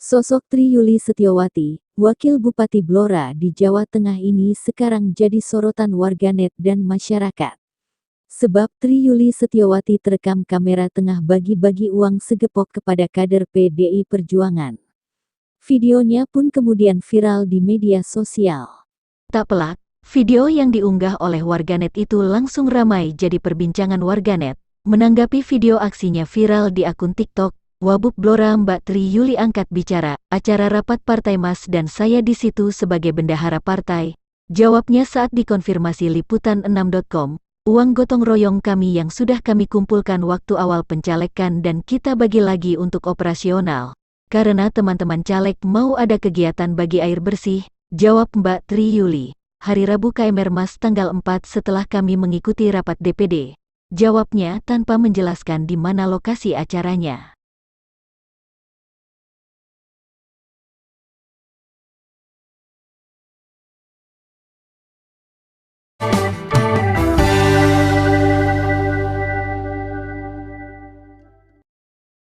Sosok Tri Yuli Setiawati, Wakil Bupati Blora di Jawa Tengah ini sekarang jadi sorotan warganet dan masyarakat. Sebab Tri Yuli Setiawati terekam kamera tengah bagi-bagi uang segepok kepada kader PDI Perjuangan. Videonya pun kemudian viral di media sosial. Tak pelak, video yang diunggah oleh warganet itu langsung ramai jadi perbincangan warganet. Menanggapi video aksinya viral di akun TikTok, Wabub Blora Mbak Tri Yuli angkat bicara, acara rapat Partai Mas dan saya di situ sebagai bendahara partai. Jawabnya saat dikonfirmasi liputan6.com, uang gotong royong kami yang sudah kami kumpulkan waktu awal pencalekan dan kita bagi lagi untuk operasional. Karena teman-teman caleg mau ada kegiatan bagi air bersih, jawab Mbak Tri Yuli. Hari Rabu KMR Mas tanggal 4 setelah kami mengikuti rapat DPD. Jawabnya tanpa menjelaskan di mana lokasi acaranya.